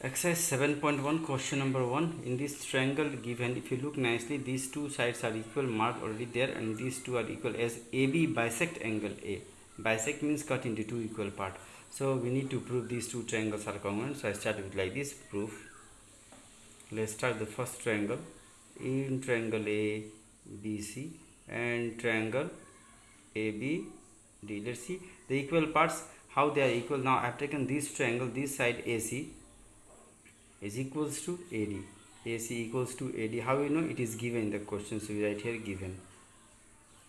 Exercise 7.1 question number 1. In this triangle given, if you look nicely, these two sides are equal, marked already there, and these two are equal as AB bisect angle A. Bisect means cut into two equal parts. So we need to prove these two triangles are congruent. So I start with like this proof. Let's start the first triangle. In triangle ABC and triangle ABD. Let's see the equal parts, how they are equal. Now I have taken this triangle, this side AC is equals to AD. AC equals to AD. How we know? It is given in the question, so we write here given.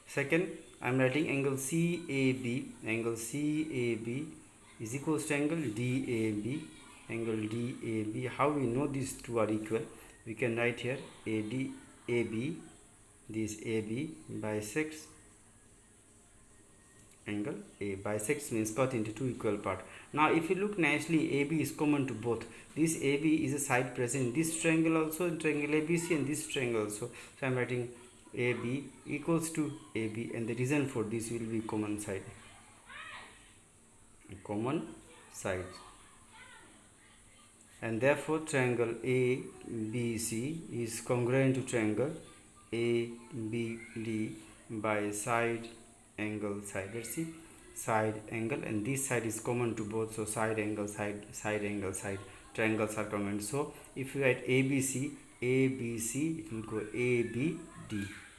Second, I am writing angle CAB. Angle CAB is equals to angle DAB. Angle DAB. How we know these two are equal? We can write here AD AB. This AB bisects angle A. Bisects means cut into two equal parts. Now if you look nicely, AB is common to both. This AB is a side present in this triangle also, in triangle ABC, and this triangle also. So I am writing AB equals to AB, and the reason for this will be common side. Common side. And therefore triangle ABC is congruent to triangle ABD by side angle side. Let's see, side angle, and this side is common to both, so side angle side, side angle side, triangles are congruent. So if you write ABC, it will go ABD.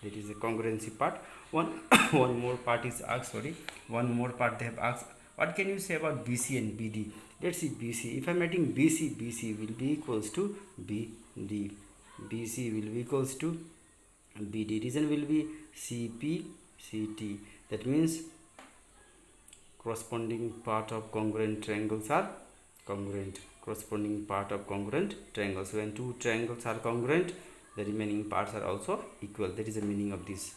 That is the congruency part. One more part is asked. One more part they have asked. What can you say about BC and BD? Let's see BC. If I am writing BC will be equals to BD. BC will be equals to BD. Reason will be CT. That means corresponding part of congruent triangles are congruent. Corresponding part of congruent triangles. When two triangles are congruent, the remaining parts are also equal. That is the meaning of this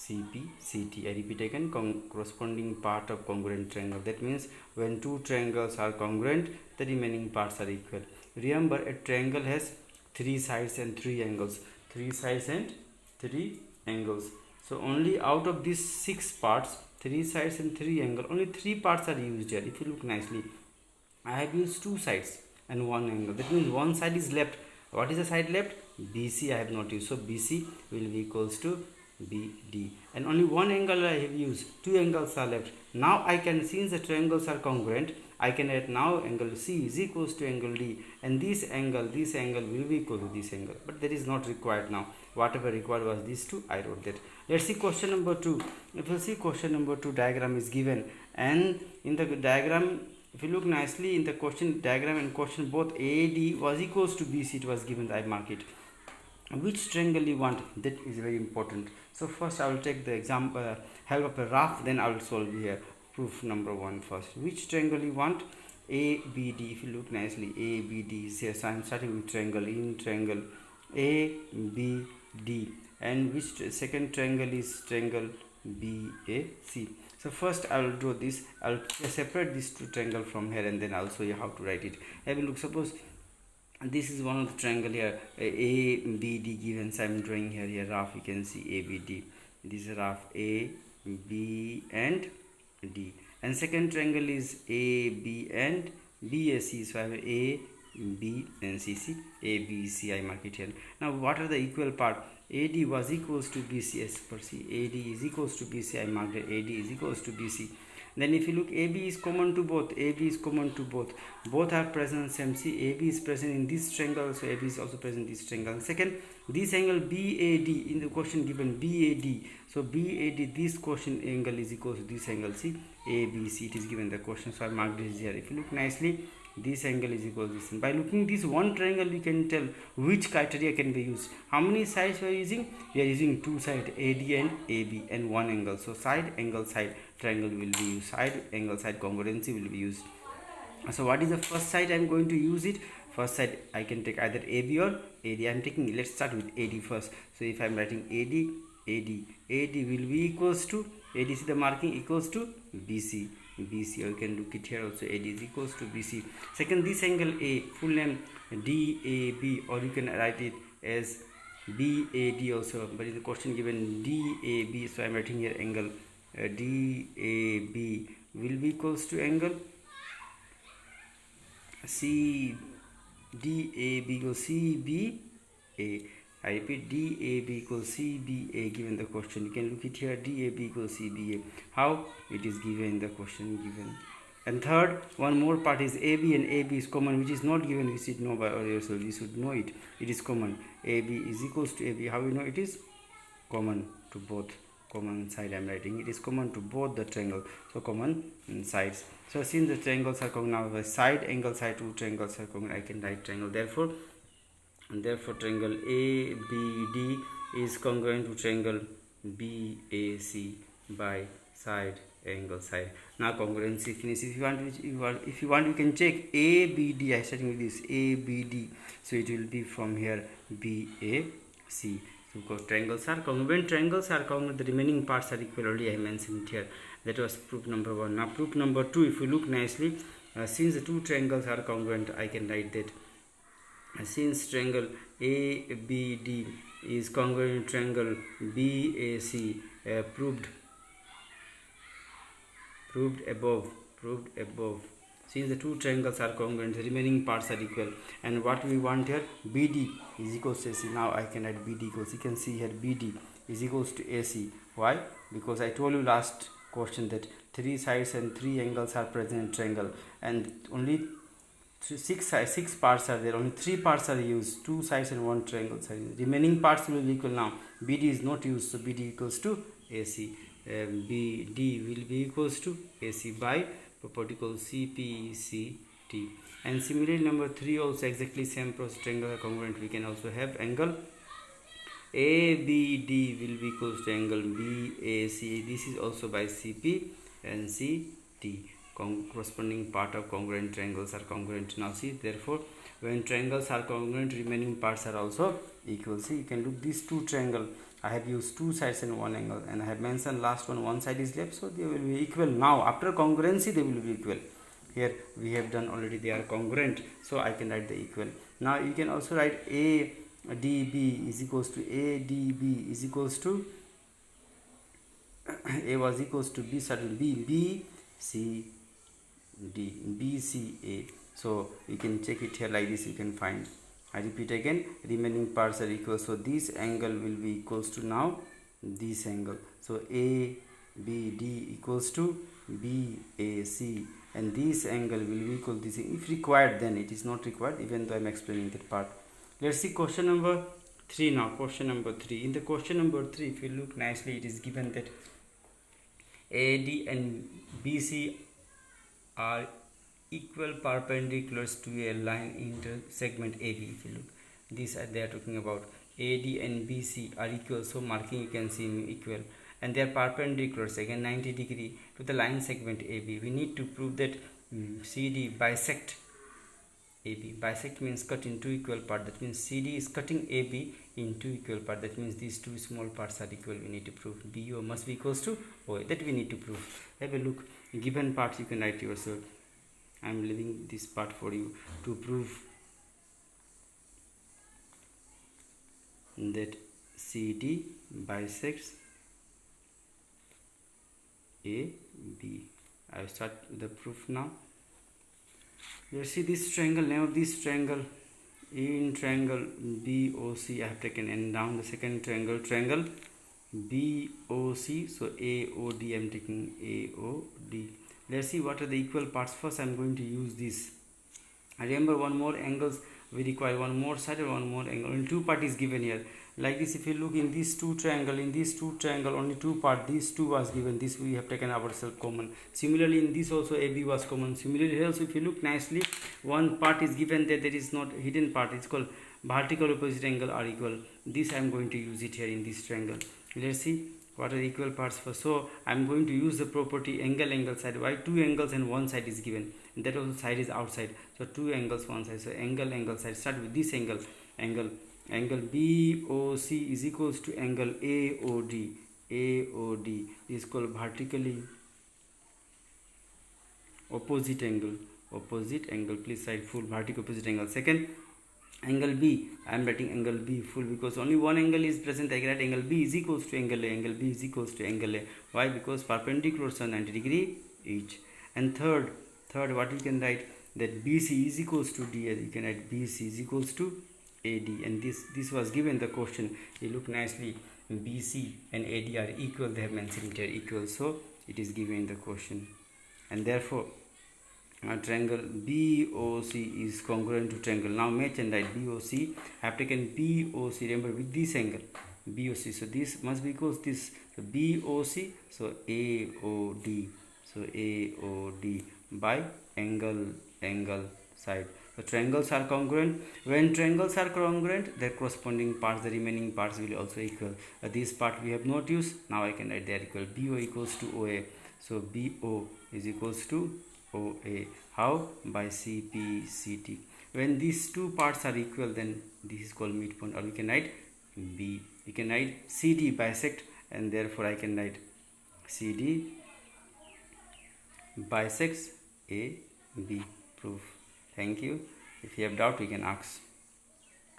CT. I repeat again, corresponding part of congruent triangle. That means when two triangles are congruent, the remaining parts are equal. Remember, a triangle has three sides and three angles. Three sides and three angles. So only out of these six parts, three sides and three angles, only three parts are used here. If you look nicely, I have used two sides and one angle. That means one side is left. What is the side left? BC I have not used. So BC will be equals to BD. And only one angle I have used. Two angles are left. Now I can, since the triangles are congruent, I can write now angle C is equals to angle D, and this angle will be equal to this angle. But that is not required now. Whatever required was these two, I wrote that. Let's see question number 2. If you see question number 2, diagram is given, and in the diagram, if you look nicely in the question diagram and question, both AD was equals to BC. It was given. I mark it. Which triangle you want, that is very important. So first I will take the example, help of a rough, then I will solve here. Proof number 1 first. Which triangle you want? ABD. If you look nicely, ABD is here. So I am starting with triangle. In triangle ABD, and which second triangle is triangle BAC. So first I will draw this. I will separate this two triangle from here, and then I will show you how to write it. Have a look. Suppose this is one of the triangle here, ABD given. So I am drawing here rough. You can see ABD. This is rough A, B and D. And second triangle is AB and BAC. So I have A, B and CC. ABC I mark it here. Now what are the equal part? AD was equals to BC as per C. AD is equals to BC. I marked it. AD is equals to BC. Then if you look, AB is common to both. AB is common to both. Both are present same. See, AB is present in this triangle, so AB is also present in this triangle. Second, this angle BAD in the question given BAD. So BAD, this question angle is equal to this angle. See, ABC. It is given in the question, so I marked this here. If you look nicely, this angle is equal to this. And by looking this one triangle, we can tell which criteria can be used. How many sides we are using? We are using two sides, AD and AB, and one angle. So side angle side triangle will be used. Side angle side congruency will be used. So what is the first side I am going to use it? First side I can take either AB or AD. I am taking, let's start with AD first. So if I am writing AD will be equals to, AD is the marking, equals to BC. Or you can look it here also, AD is equals to BC. Second, this angle A, full name DAB, or you can write it as BAD also, but in the question given DAB, so I am writing here angle DAB will be equals to angle CBD. DAB equals CBA. I repeat, DAB equals CBA given the question. You can look it here, DAB equals CBA. How? It is given in the question given. And third, one more part is AB, and AB is common, which is not given. We should know by yourself. You should know it. It is common. AB is equals to AB. How we know it is common to both? Common side I am writing. It is common to both the triangle. So common sides. So since the triangles are common, now the side angle side two triangles are common, I can write triangle. Therefore triangle ABD is congruent to triangle BAC by side angle side. Now congruency finish. If you want you can check ABD. I starting with this ABD, so it will be from here BAC. So because triangles are congruent, the remaining parts are equal. Already I mentioned here. That was proof number 1. Now proof number 2, if you look nicely, since the two triangles are congruent, I can write that since triangle ABD is congruent to triangle BAC, proved above. Since the two triangles are congruent, the remaining parts are equal. And what we want here, BD is equals to AC. Now I can write BD equals, you can see here BD is equals to AC. Why? Because I told you last question that 3 sides and 3 angles are present in triangle, and only 6 parts are there. Only 3 parts are used, 2 sides and 1 triangle side. Remaining parts will be equal. Now BD is not used, so BD equals to AC. BD will be equals to AC by property called CPCT. And similarly number 3 also exactly same process. Triangle are congruent, we can also have angle ABD will be equals to angle BAC. This is also by CP and CT. Corresponding part of congruent triangles are congruent. Now see, therefore when triangles are congruent, remaining parts are also equal. See, you can look these two triangle. I have used 2 sides and 1 angle, and I have mentioned last one side is left, so they will be equal. Now after congruency they will be equal. Here we have done already, they are congruent, so I can write the equal. Now you can also write ADB is equals to ADB is equals to A was equals to B, certain B C D BCA. So you can check it here like this, you can find. I repeat again, remaining parts are equal, so this angle will be equals to now this angle. So ABD equals to BAC, and this angle will be equal to this. If required, then it is not required, even though I am explaining that part. Let's see question number 3 now. Question number 3. In the question number 3, if you look nicely, it is given that AD and BC are equal perpendiculars to a line inter segment AB. If you look, these are they are talking about AD and BC are equal, so marking you can see equal, and they are perpendiculars again 90 degree to the line segment AB. We need to prove that CD bisect AB. Bisect means cut into equal part. That means CD is cutting AB into equal part. That means these two small parts are equal. We need to prove BO must be equals to OA. That we need to prove. Have a look. Given parts you can write yourself. I am leaving this part for you to prove that CD bisects AB. I will start the proof now. Let's see this triangle. Name of this triangle, in triangle BOC, I have taken n down. The second triangle BOC, so AOD, I am taking AOD. Let's see what are the equal parts. First I am going to use this. I remember one more angles, we require one more side and one more angle. Only 2 parts is given here. Like this, if you look in these two triangle, only 2 parts, these 2 was given, this we have taken ourselves common. Similarly in this also AB was common. Similarly here also, if you look nicely, one part is given that there is not hidden part, it's called vertical opposite angle are equal. This I am going to use it here in this triangle. Let's see what are the equal parts for. So I am going to use the property angle side. Why? 2 angles and 1 side is given, and that also side is outside, so 2 angles 1 side. So angle side, start with this angle BOC is equals to angle AOD. This is called vertically opposite angle. Please write full vertical opposite angle. Second angle B, I am writing angle B full because only one angle is present. I can write angle B is equals to angle A. Angle B is equals to angle A. Why? Because perpendiculars are 90 degree each. And third what you can write, that BC is equals to DA, you can write BC is equals to AD, and this was given the question. You look nicely, BC and AD are equal, they have mentioned here equal, so it is given in the question. And therefore triangle BOC is congruent to triangle. Now match and write BOC. I have taken BOC, remember, with this angle BOC, so this must be equals this, so BOC, so AOD, so AOD by angle side. The triangles are congruent. When triangles are congruent, their corresponding parts, the remaining parts will also equal. This part we have not used. Now I can write they are equal. BO equals to OA, so BO is equals to OA. How? By CP/CT. When these two parts are equal, then this is called midpoint, or we can write B. You can write CD bisect, and therefore I can write CD bisects AB. Proof. Thank you. If you have doubt, you can ask.